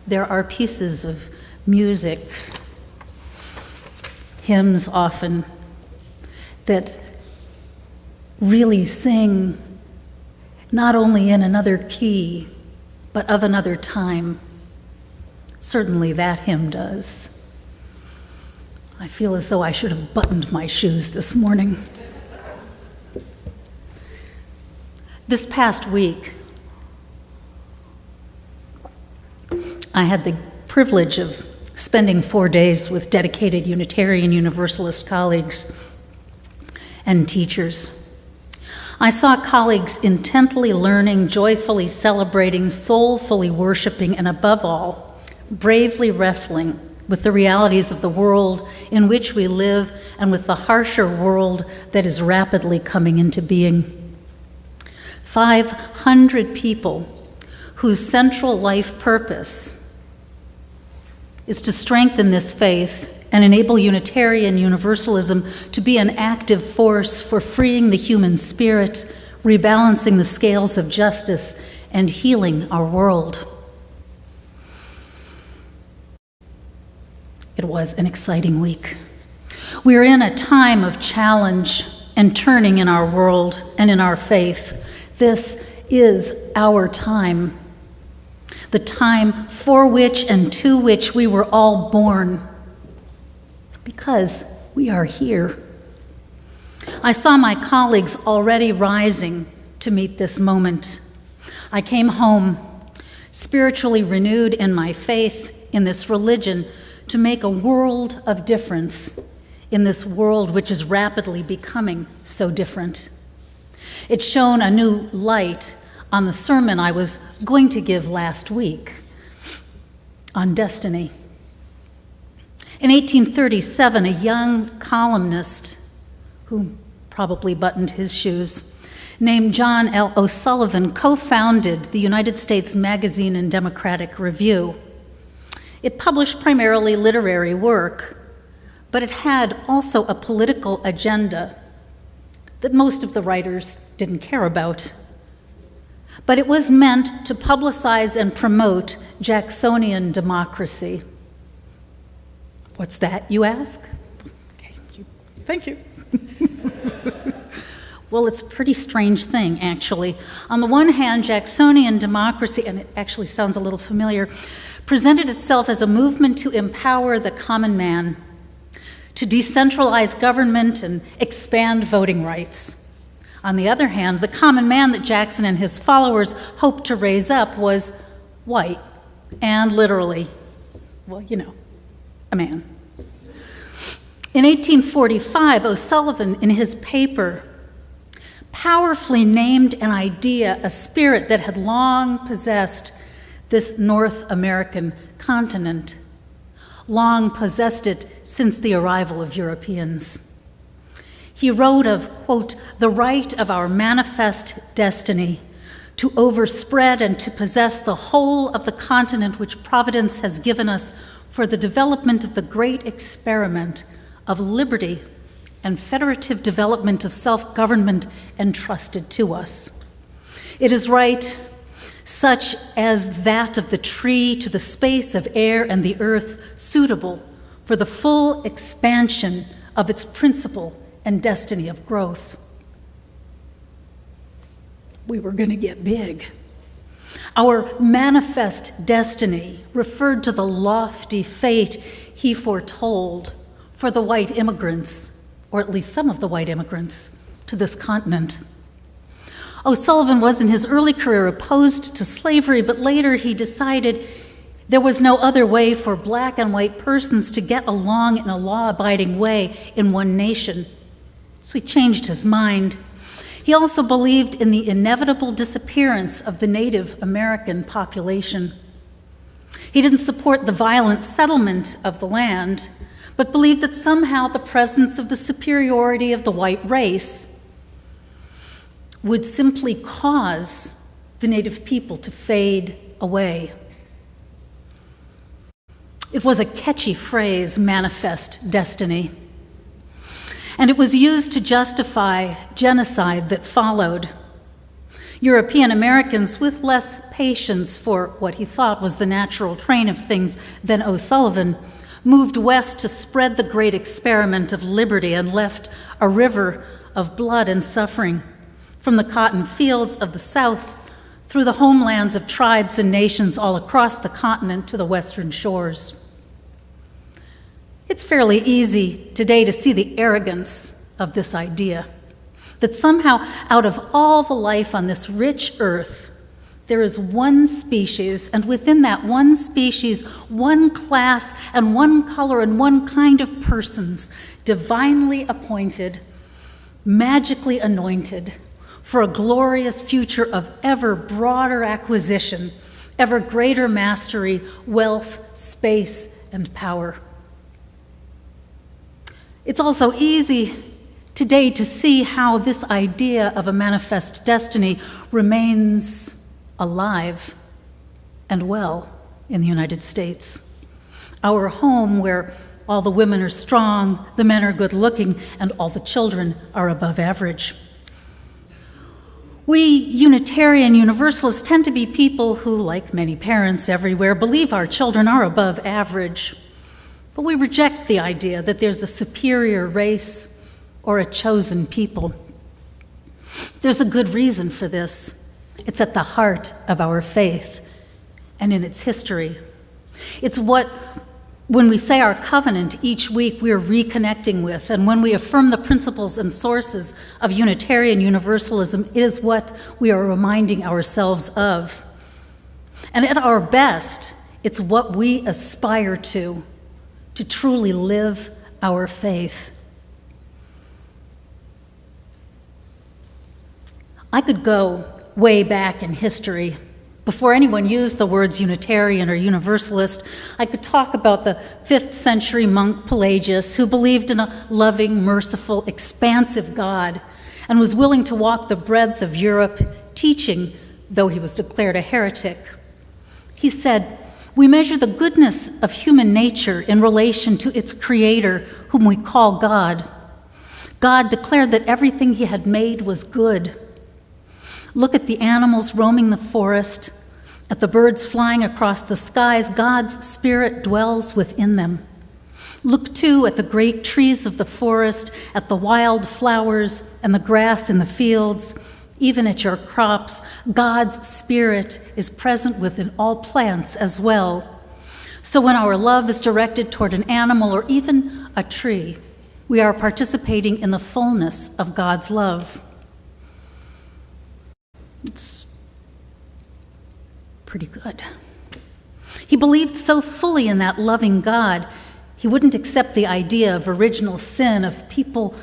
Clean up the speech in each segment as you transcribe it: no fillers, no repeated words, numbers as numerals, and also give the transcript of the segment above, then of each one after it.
there are pieces of music, hymns often, that really sing not only in another key, but of another time. Certainly that hymn does. I feel as though I should have buttoned my shoes this morning. This past week, I had the privilege of spending 4 days with dedicated Unitarian Universalist colleagues and teachers. I saw colleagues intently learning, joyfully celebrating, soulfully worshiping, and above all, bravely wrestling with the realities of the world in which we live and with the harsher world that is rapidly coming into being. 500 people whose central life purpose is to strengthen this faith and enable Unitarian Universalism to be an active force for freeing the human spirit, rebalancing the scales of justice, and healing our world. It was an exciting week. We are in a time of challenge and turning in our world and in our faith. This is our time, the time for which and to which we were all born, because we are here. I saw my colleagues already rising to meet this moment. I came home spiritually renewed in my faith in this religion to make a world of difference in this world which is rapidly becoming so different. It shone a new light on the sermon I was going to give last week on destiny. In 1837, a young columnist who probably buttoned his shoes, named John L. O'Sullivan, co-founded the United States Magazine and Democratic Review. It published primarily literary work, but it had also a political agenda that most of the writers didn't care about. But it was meant to publicize and promote Jacksonian democracy. What's that, you ask? Okay, thank you. Well, it's a pretty strange thing, actually. On the one hand, Jacksonian democracy, and it actually sounds a little familiar, presented itself as a movement to empower the common man, to decentralize government and expand voting rights. On the other hand, the common man that Jackson and his followers hoped to raise up was white, and literally, well, you know, a man. In 1845, O'Sullivan, in his paper, powerfully named an idea, a spirit that had long possessed this North American continent, long possessed it since the arrival of Europeans. He wrote of, quote, the right of our manifest destiny to overspread and to possess the whole of the continent which Providence has given us for the development of the great experiment of liberty and federative development of self-government entrusted to us. It is right such as that of the tree to the space of air and the earth, suitable for the full expansion of its principle and destiny of growth. We were going to get big. Our manifest destiny referred to the lofty fate he foretold for the white immigrants, or at least some of the white immigrants, to this continent. O'Sullivan was in his early career opposed to slavery, but later he decided there was no other way for black and white persons to get along in a law-abiding way in one nation. So he changed his mind. He also believed in the inevitable disappearance of the Native American population. He didn't support the violent settlement of the land, but believed that somehow the presence of the superiority of the white race would simply cause the native people to fade away. It was a catchy phrase, manifest destiny, and it was used to justify genocide that followed. European Americans, with less patience for what he thought was the natural train of things than O'Sullivan, moved west to spread the great experiment of liberty and left a river of blood and suffering from the cotton fields of the South through the homelands of tribes and nations all across the continent to the western shores. It's fairly easy today to see the arrogance of this idea, that somehow out of all the life on this rich earth, there is one species, and within that one species, one class and one color and one kind of persons, divinely appointed, magically anointed, for a glorious future of ever broader acquisition, ever greater mastery, wealth, space, and power. It's also easy today to see how this idea of a manifest destiny remains alive and well in the United States. Our home, where all the women are strong, the men are good looking, and all the children are above average. We Unitarian Universalists tend to be people who, like many parents everywhere, believe our children are above average. But we reject the idea that there's a superior race or a chosen people. There's a good reason for this. It's at the heart of our faith and in its history. It's what, when we say our covenant each week, we're reconnecting with, and when we affirm the principles and sources of Unitarian Universalism, it is what we are reminding ourselves of. And at our best, it's what we aspire to truly live our faith. I could go way back in history. Before anyone used the words Unitarian or Universalist, I could talk about the 5th century monk Pelagius, who believed in a loving, merciful, expansive God and was willing to walk the breadth of Europe teaching, though he was declared a heretic. He said, "We measure the goodness of human nature in relation to its creator, whom we call God. God declared that everything he had made was good. Look at the animals roaming the forest, at the birds flying across the skies. God's spirit dwells within them. Look, too, at the great trees of the forest, at the wild flowers and the grass in the fields, even at your crops. God's spirit is present within all plants as well. So when our love is directed toward an animal or even a tree, we are participating in the fullness of God's love." It's pretty good. He believed so fully in that loving God, he wouldn't accept the idea of original sin, of people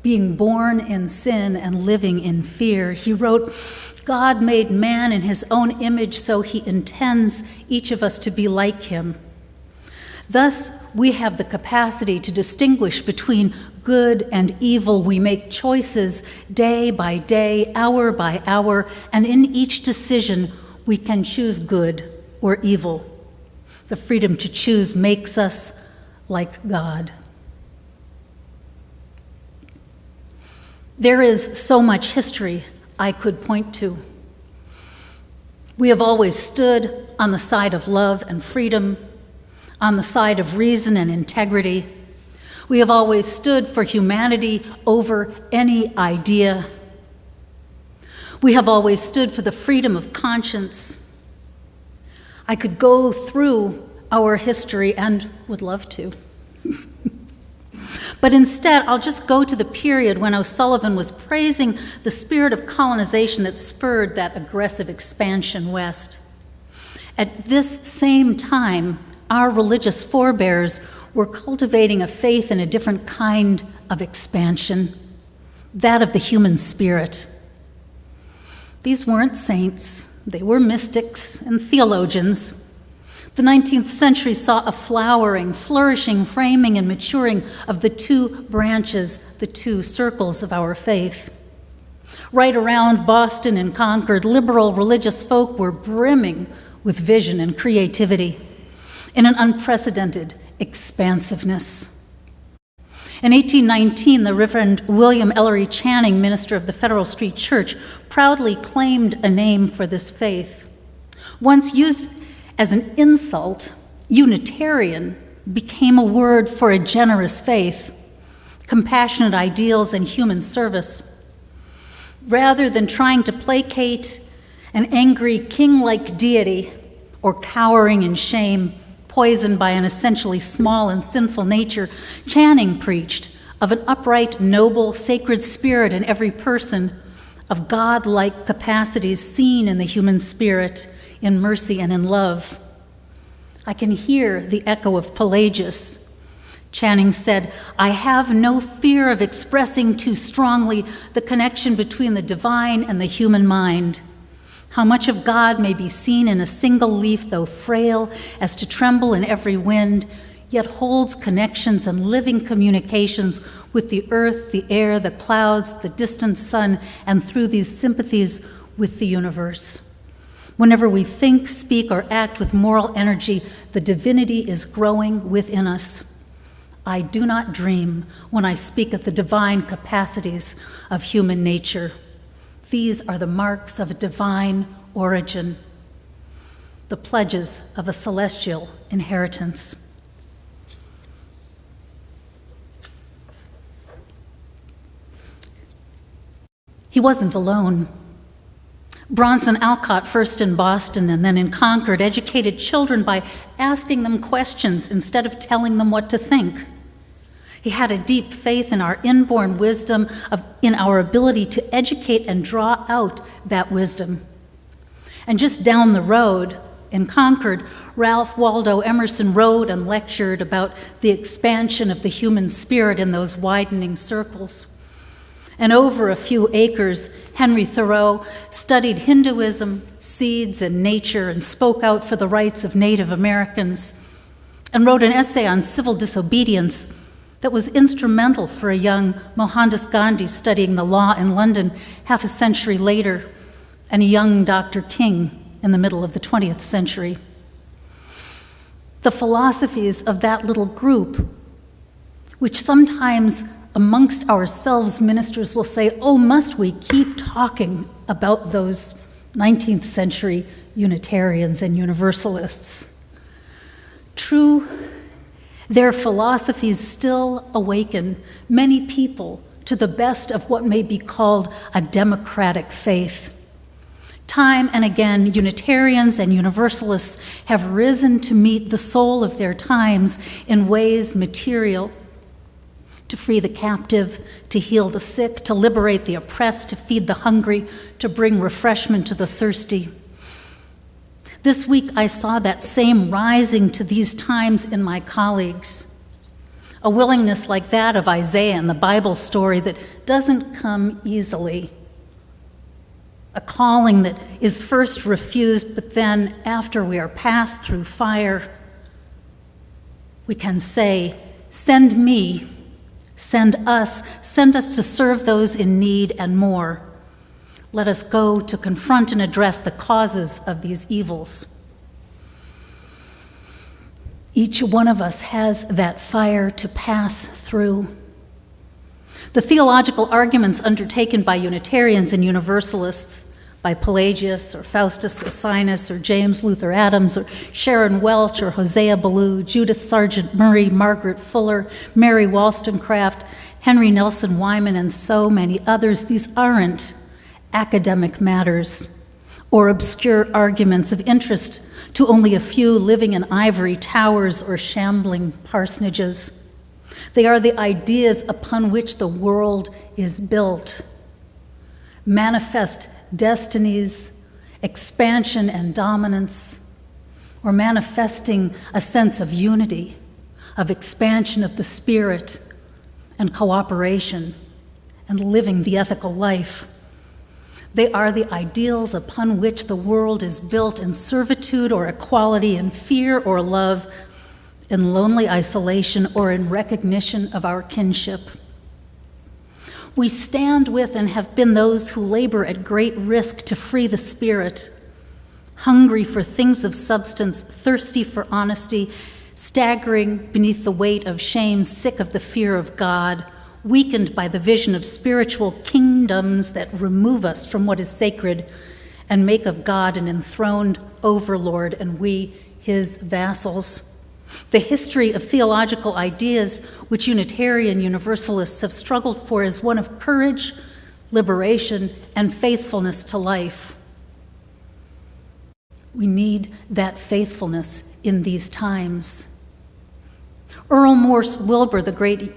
being born in sin and living in fear. He wrote, "God made man in his own image, so he intends each of us to be like him. Thus, we have the capacity to distinguish between good and evil. We make choices day by day, hour by hour, and in each decision, we can choose good or evil. The freedom to choose makes us like God." There is so much history I could point to. We have always stood on the side of love and freedom, on the side of reason and integrity. We have always stood for humanity over any idea. We have always stood for the freedom of conscience. I could go through our history and would love to. But instead, I'll just go to the period when O'Sullivan was praising the spirit of colonization that spurred that aggressive expansion west. At this same time, our religious forebears were cultivating a faith in a different kind of expansion, that of the human spirit. These weren't saints, they were mystics and theologians. The 19th century saw a flowering, flourishing, framing, and maturing of the two branches, the two circles of our faith. Right around Boston and Concord, liberal religious folk were brimming with vision and creativity in an unprecedented expansiveness. In 1819, the Reverend William Ellery Channing, minister of the Federal Street Church, proudly claimed a name for this faith. Once used as an insult, Unitarian became a word for a generous faith, compassionate ideals, and human service. Rather than trying to placate an angry king-like deity or cowering in shame, poisoned by an essentially small and sinful nature, Channing preached of an upright, noble, sacred spirit in every person, of God-like capacities seen in the human spirit, in mercy and in love. I can hear the echo of Pelagius. Channing said, "I have no fear of expressing too strongly the connection between the divine and the human mind. How much of God may be seen in a single leaf, though frail as to tremble in every wind, yet holds connections and living communications with the earth, the air, the clouds, the distant sun, and through these sympathies with the universe. Whenever we think, speak, or act with moral energy, the divinity is growing within us. I do not dream when I speak of the divine capacities of human nature. These are the marks of a divine origin, the pledges of a celestial inheritance." He wasn't alone. Bronson Alcott, first in Boston and then in Concord, educated children by asking them questions instead of telling them what to think. He had a deep faith in our inborn wisdom, in our ability to educate and draw out that wisdom. And just down the road in Concord, Ralph Waldo Emerson wrote and lectured about the expansion of the human spirit in those widening circles. And over a few acres, Henry Thoreau studied Hinduism, seeds, and nature, and spoke out for the rights of Native Americans, and wrote an essay on civil disobedience that was instrumental for a young Mohandas Gandhi studying the law in London half a century later, and a young Dr. King in the middle of the 20th century. The philosophies of that little group, which sometimes amongst ourselves ministers will say, "Oh, must we keep talking about those 19th century Unitarians and Universalists?" True, their philosophies still awaken many people to the best of what may be called a democratic faith. Time and again, Unitarians and Universalists have risen to meet the soul of their times in ways material, to free the captive, to heal the sick, to liberate the oppressed, to feed the hungry, to bring refreshment to the thirsty. This week, I saw that same rising to these times in my colleagues. A willingness like that of Isaiah in the Bible story that doesn't come easily. A calling that is first refused, but then, after we are passed through fire, we can say, "Send me, send us to serve those in need and more. Let us go to confront and address the causes of these evils." Each one of us has that fire to pass through. The theological arguments undertaken by Unitarians and Universalists, by Pelagius or Faustus Socinus or James Luther Adams or Sharon Welch or Hosea Ballou, Judith Sargent Murray, Margaret Fuller, Mary Wollstonecraft, Henry Nelson Wyman, and so many others, these aren't academic matters or obscure arguments of interest to only a few living in ivory towers or shambling parsonages. They are the ideas upon which the world is built. Manifest destinies, expansion and dominance, or manifesting a sense of unity, of expansion of the spirit and cooperation, and living the ethical life. They are the ideals upon which the world is built in servitude or equality, in fear or love, in lonely isolation or in recognition of our kinship. We stand with and have been those who labor at great risk to free the spirit, hungry for things of substance, thirsty for honesty, staggering beneath the weight of shame, sick of the fear of God, weakened by the vision of spiritual kingdoms that remove us from what is sacred and make of God an enthroned overlord and we his vassals. The history of theological ideas which Unitarian Universalists have struggled for is one of courage, liberation, and faithfulness to life. We need that faithfulness in these times. Earl Morse Wilbur, the great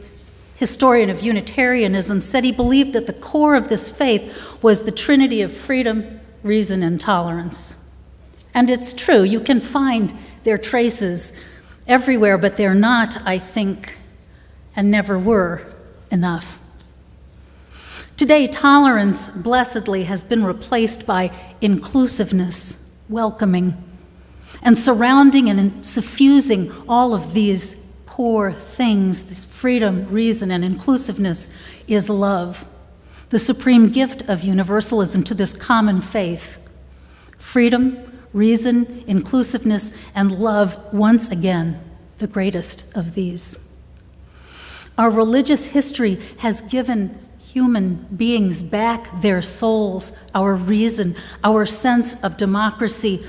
historian of Unitarianism, said he believed that the core of this faith was the trinity of freedom, reason, and tolerance. And it's true, you can find their traces everywhere, but they're not, I think, and never were, enough. Today, tolerance, blessedly, has been replaced by inclusiveness, welcoming, and surrounding and suffusing all of these core things, this freedom, reason, and inclusiveness, is love, the supreme gift of universalism to this common faith. Freedom, reason, inclusiveness, and love, once again, the greatest of these. Our religious history has given human beings back their souls, our reason, our sense of democracy,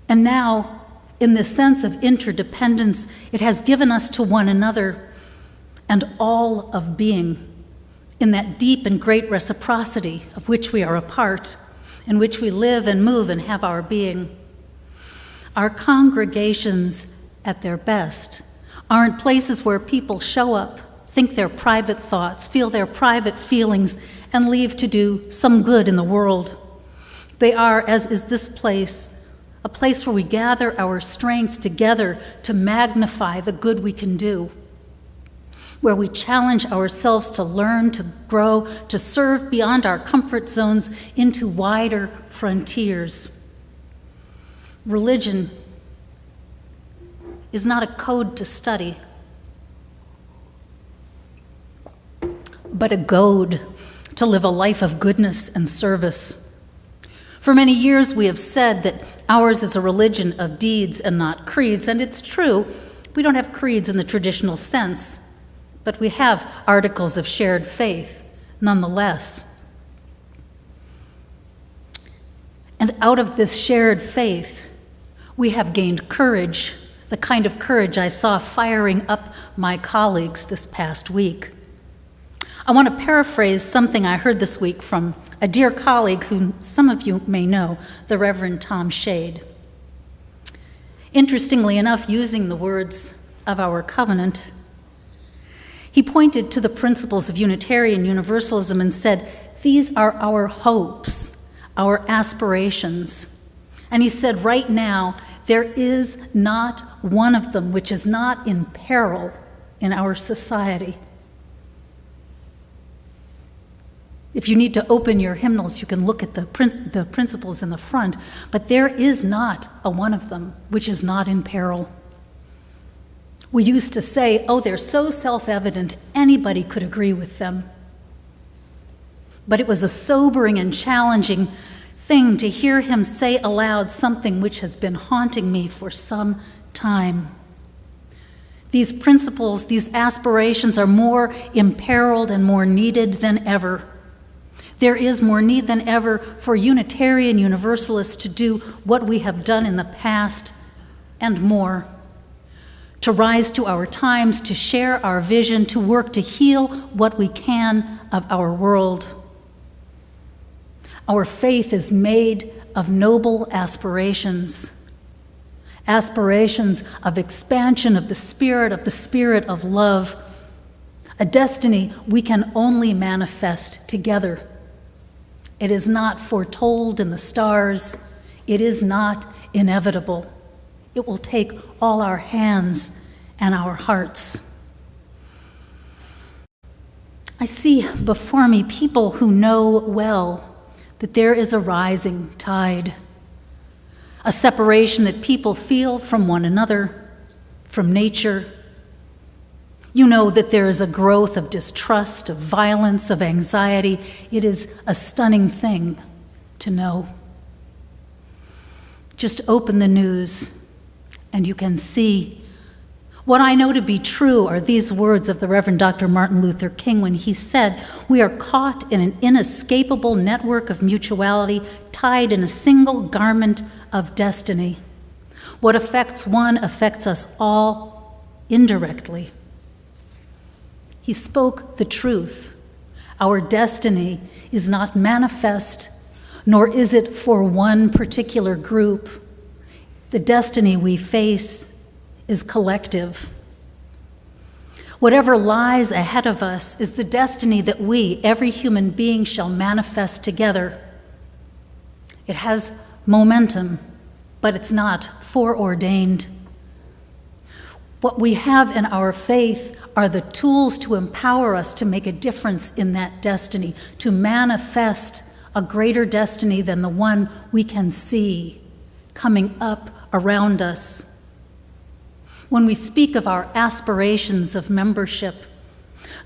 and now, in the sense of interdependence, it has given us to one another and all of being, in that deep and great reciprocity of which we are a part, in which we live and move and have our being. Our congregations, at their best, aren't places where people show up, think their private thoughts, feel their private feelings, and leave to do some good in the world. They are, as is this place, a place where we gather our strength together to magnify the good we can do, where we challenge ourselves to learn, to grow, to serve beyond our comfort zones into wider frontiers. Religion is not a code to study, but a goad to live a life of goodness and service. For many years, we have said that ours is a religion of deeds and not creeds, and it's true. We don't have creeds in the traditional sense, but we have articles of shared faith, nonetheless. And out of this shared faith, we have gained courage, the kind of courage I saw firing up my colleagues this past week. I want to paraphrase something I heard this week from a dear colleague whom some of you may know, the Reverend Tom Shade. Interestingly enough, using the words of our covenant, he pointed to the principles of Unitarian Universalism and said, "These are our hopes, our aspirations." And he said, right now, there is not one of them which is not in peril in our society. If you need to open your hymnals, you can look at the principles in the front, but there is not a one of them which is not in peril. We used to say, oh, they're so self-evident, anybody could agree with them. But it was a sobering and challenging thing to hear him say aloud something which has been haunting me for some time. These principles, these aspirations are more imperiled and more needed than ever. There is more need than ever for Unitarian Universalists to do what we have done in the past and more, to rise to our times, to share our vision, to work to heal what we can of our world. Our faith is made of noble aspirations, aspirations of expansion of the spirit of love, a destiny we can only manifest together. It is not foretold in the stars. It is not inevitable. It will take all our hands and our hearts. I see before me people who know well that there is a rising tide, a separation that people feel from one another, from nature. You know that there is a growth of distrust, of violence, of anxiety. It is a stunning thing to know. Just open the news and you can see What I know to be true are these words of the Reverend Dr. Martin Luther King when he said, "We are caught in an inescapable network of mutuality, tied in a single garment of destiny. What affects one affects us all indirectly." He spoke the truth. Our destiny is not manifest, nor is it for one particular group. The destiny we face is collective. Whatever lies ahead of us is the destiny that we, every human being, shall manifest together. It has momentum, but it's not foreordained. What we have in our faith are the tools to empower us to make a difference in that destiny, to manifest a greater destiny than the one we can see coming up around us. When we speak of our aspirations of membership,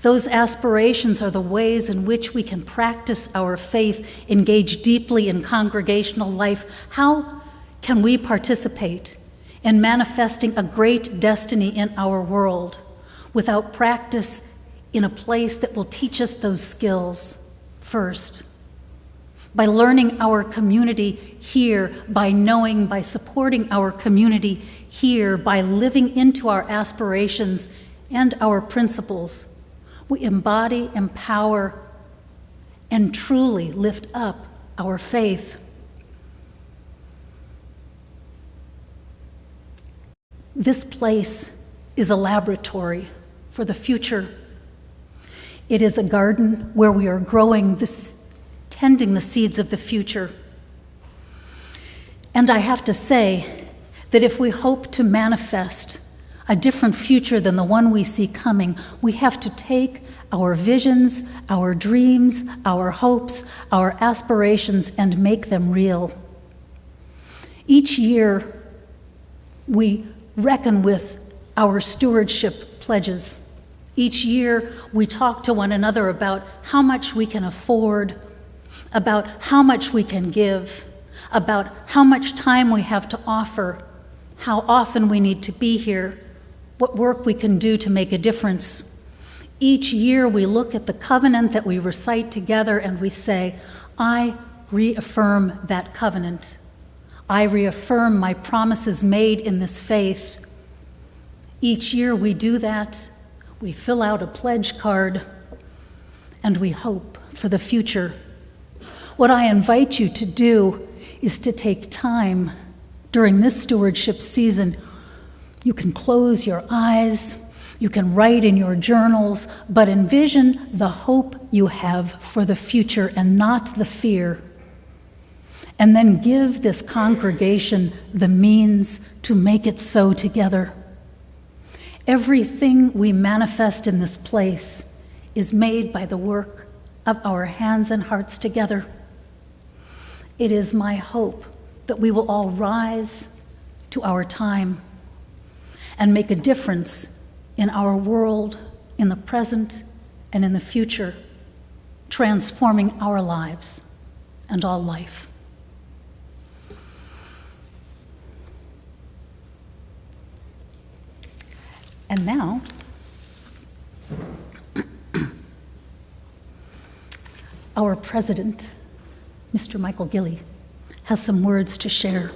those aspirations are the ways in which we can practice our faith, engage deeply in congregational life. How can we participate in manifesting a great destiny in our world without practice in a place that will teach us those skills first? By learning our community here, by knowing, by supporting our community here, by living into our aspirations and our principles, we embody, empower, and truly lift up our faith. This place is a laboratory for the future. It is a garden where we are tending the seeds of the future. And I have to say that if we hope to manifest a different future than the one we see coming, we have to take our visions, our dreams, our hopes, our aspirations, and make them real. Each year, we reckon with our stewardship pledges. Each year, we talk to one another about how much we can afford, about how much we can give, about how much time we have to offer, how often we need to be here, what work we can do to make a difference. Each year we look at the covenant that we recite together and we say, I reaffirm that covenant. I reaffirm my promises made in this faith. Each year we do that. We fill out a pledge card and we hope for the future. What I invite you to do is to take time during this stewardship season. You can close your eyes, you can write in your journals, but envision the hope you have for the future and not the fear. And then give this congregation the means to make it so together. Everything we manifest in this place is made by the work of our hands and hearts together. It is my hope that we will all rise to our time and make a difference in our world, in the present and in the future, transforming our lives and all life. And now, our president, Mr. Michael Gilley, has some words to share.